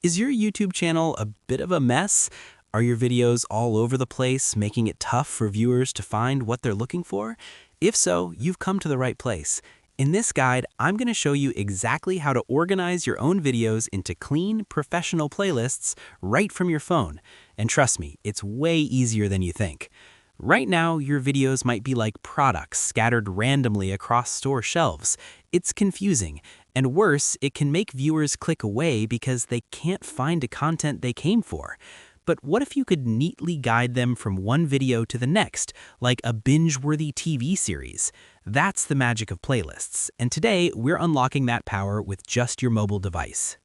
Is your YouTube channel a bit of a mess? Are your videos all over the place, making it tough for viewers to find what they're looking for? If so, you've come to the right place. In this guide, I'm going to show you exactly how to organize your own videos into clean, professional playlists right from your phone. And trust me, it's way easier than you think. Right now, your videos might be like products scattered randomly across store shelves. It's confusing, and worse, it can make viewers click away because they can't find the content they came for. But what if you could neatly guide them from one video to the next, like a binge-worthy TV series? That's the magic of playlists, and today we're unlocking that power with just your mobile device.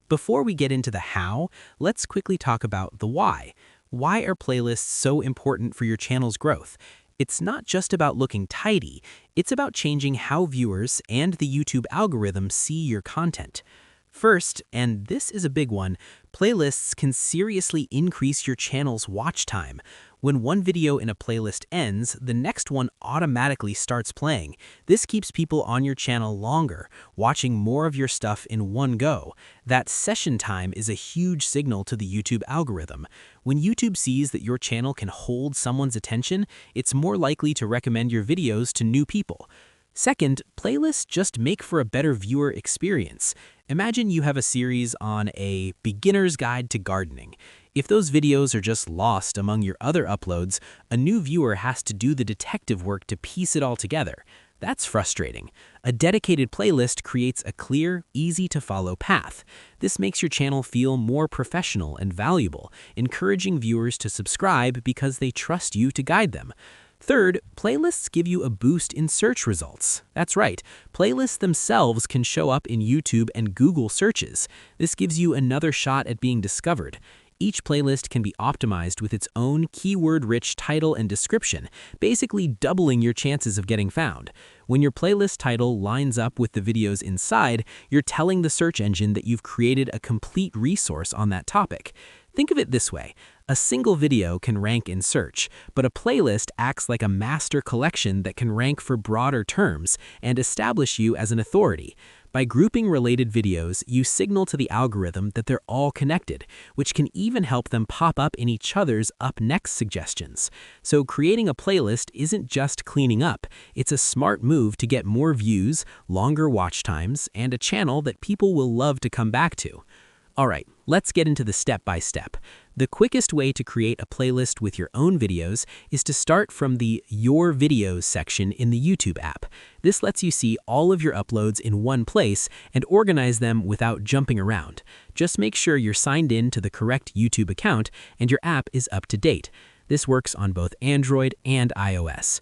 Before we get into the how, let's quickly talk about the why. Why are playlists so important for your channel's growth? It's not just about looking tidy, it's about changing how viewers and the YouTube algorithm see your content. First, and this is a big one, playlists can seriously increase your channel's watch time. When one video in a playlist ends, the next one automatically starts playing. This keeps people on your channel longer, watching more of your stuff in one go. That session time is a huge signal to the YouTube algorithm. When YouTube sees that your channel can hold someone's attention, it's more likely to recommend your videos to new people. Second, playlists just make for a better viewer experience. Imagine you have a series on a beginner's guide to gardening. If those videos are just lost among your other uploads, a new viewer has to do the detective work to piece it all together. That's frustrating. A dedicated playlist creates a clear, easy-to-follow path. This makes your channel feel more professional and valuable, encouraging viewers to subscribe because they trust you to guide them. Third, playlists give you a boost in search results. That's right, playlists themselves can show up in YouTube and Google searches. This gives you another shot at being discovered. Each playlist can be optimized with its own keyword-rich title and description, basically doubling your chances of getting found. When your playlist title lines up with the videos inside, you're telling the search engine that you've created a complete resource on that topic. Think of it this way. A single video can rank in search, but a playlist acts like a master collection that can rank for broader terms and establish you as an authority. By grouping related videos, you signal to the algorithm that they're all connected, which can even help them pop up in each other's up next suggestions. So creating a playlist isn't just cleaning up, it's a smart move to get more views, longer watch times, and a channel that people will love to come back to. Alright, let's get into the step-by-step. The quickest way to create a playlist with your own videos is to start from the Your Videos section in the YouTube app. This lets you see all of your uploads in one place and organize them without jumping around. Just make sure you're signed in to the correct YouTube account and your app is up to date. This works on both Android and iOS.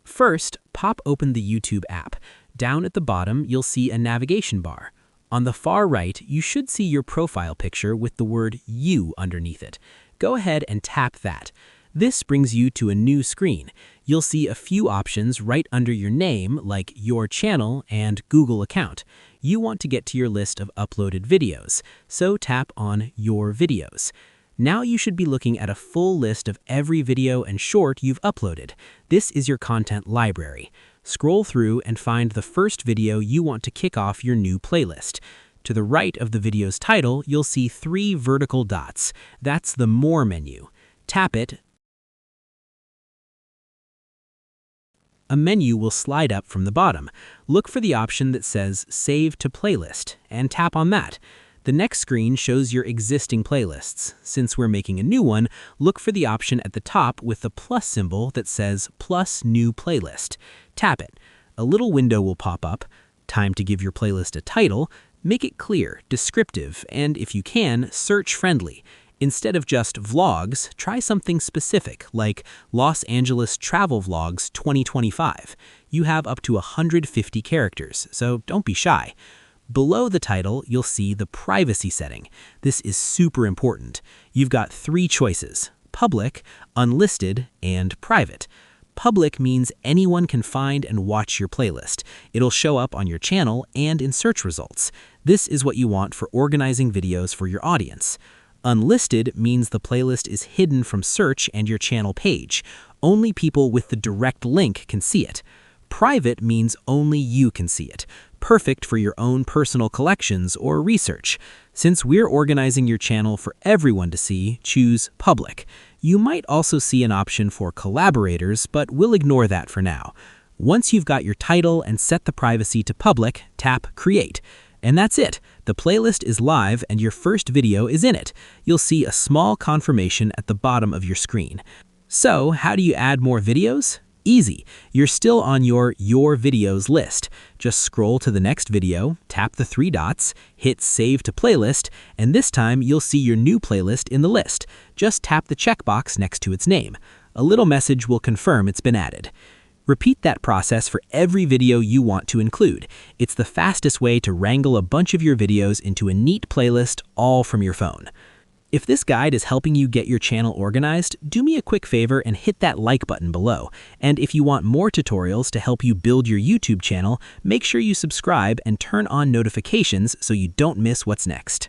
First, pop open the YouTube app. Down at the bottom, you'll see a navigation bar. On the far right, you should see your profile picture with the word You underneath it. Go ahead and tap that. This brings you to a new screen. You'll see a few options right under your name, like Your Channel and Google Account. You want to get to your list of uploaded videos, so tap on Your Videos. Now you should be looking at a full list of every video and short you've uploaded. This is your content library. Scroll through and find the first video you want to kick off your new playlist. To the right of the video's title, you'll see 3 vertical dots. That's the More menu. Tap it. A menu will slide up from the bottom. Look for the option that says Save to Playlist and tap on that. The next screen shows your existing playlists. Since we're making a new one, look for the option at the top with the plus symbol that says Plus New Playlist. Tap it. A little window will pop up. Time to give your playlist a title. Make it clear, descriptive, and if you can, search-friendly. Instead of just vlogs, try something specific like Los Angeles Travel Vlogs 2025. You have up to 150 characters, so don't be shy. Below the title, you'll see the privacy setting. This is super important. You've got 3 choices: public, unlisted, and private. Public means anyone can find and watch your playlist. It'll show up on your channel and in search results. This is what you want for organizing videos for your audience. Unlisted means the playlist is hidden from search and your channel page. Only people with the direct link can see it. Private means only you can see it. perfect for your own personal collections or research. Since we're organizing your channel for everyone to see, choose Public. You might also see an option for collaborators, but we'll ignore that for now. Once you've got your title and set the privacy to Public, tap Create. And that's it. The playlist is live and your first video is in it. You'll see a small confirmation at the bottom of your screen. So, how do you add more videos? Easy. You're still on your Videos list. Just scroll to the next video, tap the 3 dots, hit Save to Playlist, and this time you'll see your new playlist in the list. Just tap the checkbox next to its name. A little message will confirm it's been added. Repeat that process for every video you want to include. It's the fastest way to wrangle a bunch of your videos into a neat playlist all from your phone. If this guide is helping you get your channel organized, do me a quick favor and hit that like button below. And if you want more tutorials to help you build your YouTube channel, make sure you subscribe and turn on notifications so you don't miss what's next.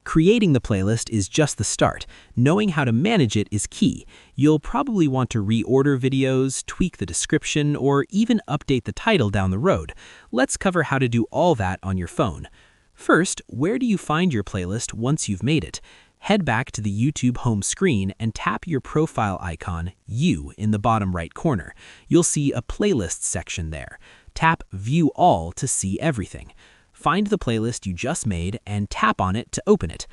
Creating the playlist is just the start. Knowing how to manage it is key. You'll probably want to reorder videos, tweak the description, or even update the title down the road. Let's cover how to do all that on your phone. First, where do you find your playlist once you've made it? Head back to the YouTube home screen and tap your profile icon, You, in the bottom right corner. You'll see a playlist section there. Tap View All to see everything. Find the playlist you just made and tap on it to open it.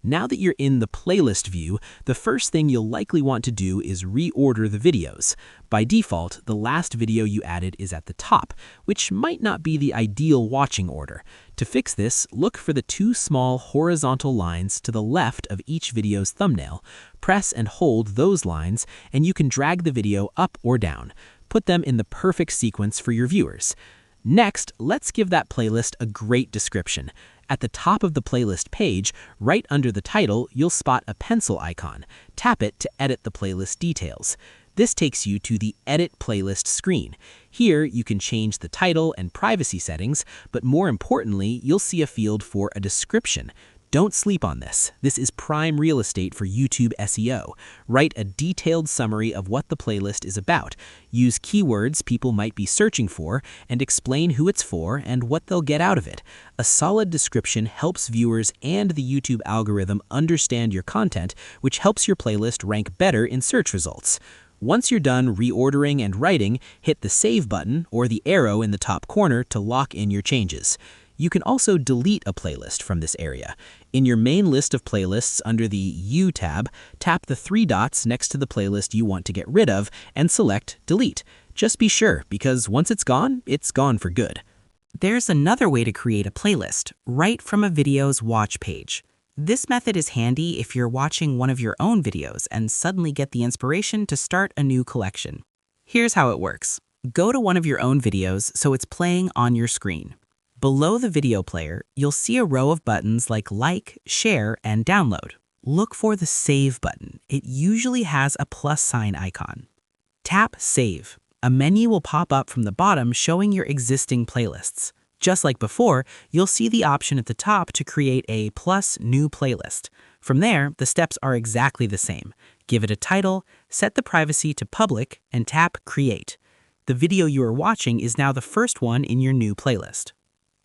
Now that you're in the playlist view, the first thing you'll likely want to do is reorder the videos. By default, the last video you added is at the top, which might not be the ideal watching order. To fix this, look for the 2 small horizontal lines to the left of each video's thumbnail. Press and hold those lines, and you can drag the video up or down. Put them in the perfect sequence for your viewers. Next, let's give that playlist a great description. At the top of the playlist page, right under the title, you'll spot a pencil icon. Tap it to edit the playlist details. This takes you to the Edit Playlist screen. Here, you can change the title and privacy settings, but more importantly, you'll see a field for a description. Don't sleep on this. This is prime real estate for YouTube SEO. Write a detailed summary of what the playlist is about. Use keywords people might be searching for, and explain who it's for and what they'll get out of it. A solid description helps viewers and the YouTube algorithm understand your content, which helps your playlist rank better in search results. Once you're done reordering and writing, hit the Save button or the arrow in the top corner to lock in your changes. You can also delete a playlist from this area. In your main list of playlists under the You tab, tap the 3 dots next to the playlist you want to get rid of and select Delete. Just be sure, because once it's gone for good. There's another way to create a playlist, right from a video's watch page. This method is handy if you're watching one of your own videos and suddenly get the inspiration to start a new collection. Here's how it works. Go to one of your own videos so it's playing on your screen. Below the video player, you'll see a row of buttons like, share, and download. Look for the Save button. It usually has a plus sign icon. Tap Save. A menu will pop up from the bottom showing your existing playlists. Just like before, you'll see the option at the top to create a plus new playlist. From there, the steps are exactly the same. Give it a title, set the privacy to Public, and tap Create. The video you are watching is now the first one in your new playlist.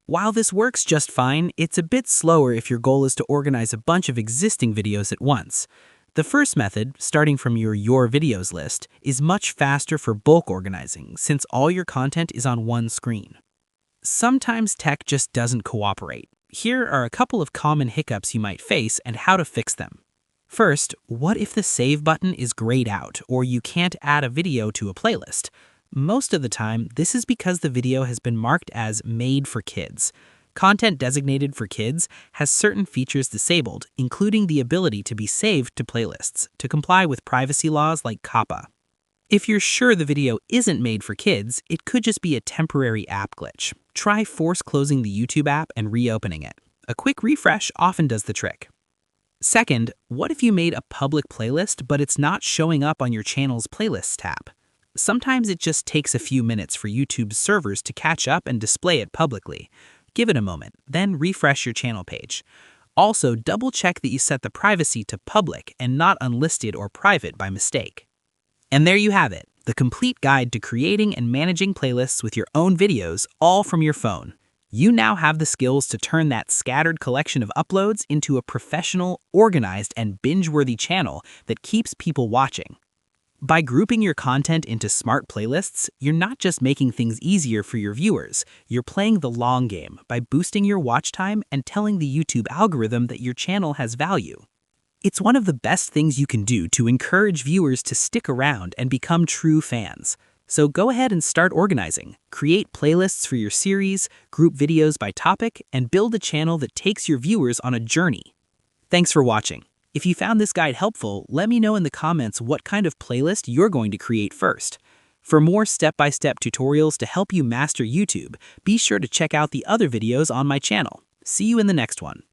While this works just fine, it's a bit slower if your goal is to organize a bunch of existing videos at once. The first method, starting from your Videos list, is much faster for bulk organizing since all your content is on one screen. Sometimes tech just doesn't cooperate. Here are a couple of common hiccups you might face and how to fix them. First, what if the Save button is grayed out or you can't add a video to a playlist? Most of the time, this is because the video has been marked as Made for Kids. Content designated for kids has certain features disabled, including the ability to be saved to playlists, to comply with privacy laws like COPPA. If you're sure the video isn't made for kids, it could just be a temporary app glitch. Try force closing the YouTube app and reopening it. A quick refresh often does the trick. Second, what if you made a public playlist, but it's not showing up on your channel's Playlists tab? Sometimes it just takes a few minutes for YouTube's servers to catch up and display it publicly. Give it a moment, then refresh your channel page. Also, double-check that you set the privacy to public and not unlisted or private by mistake. And there you have it. the complete guide to creating and managing playlists with your own videos, all from your phone. You now have the skills to turn that scattered collection of uploads into a professional, organized, and binge-worthy channel that keeps people watching. By grouping your content into smart playlists, you're not just making things easier for your viewers, you're playing the long game by boosting your watch time and telling the YouTube algorithm that your channel has value. It's one of the best things you can do to encourage viewers to stick around and become true fans. So go ahead and start organizing. Create playlists for your series, group videos by topic, and build a channel that takes your viewers on a journey. Thanks for watching. If you found this guide helpful, let me know in the comments what kind of playlist you're going to create first. For more step-by-step tutorials to help you master YouTube, be sure to check out the other videos on my channel. See you in the next one.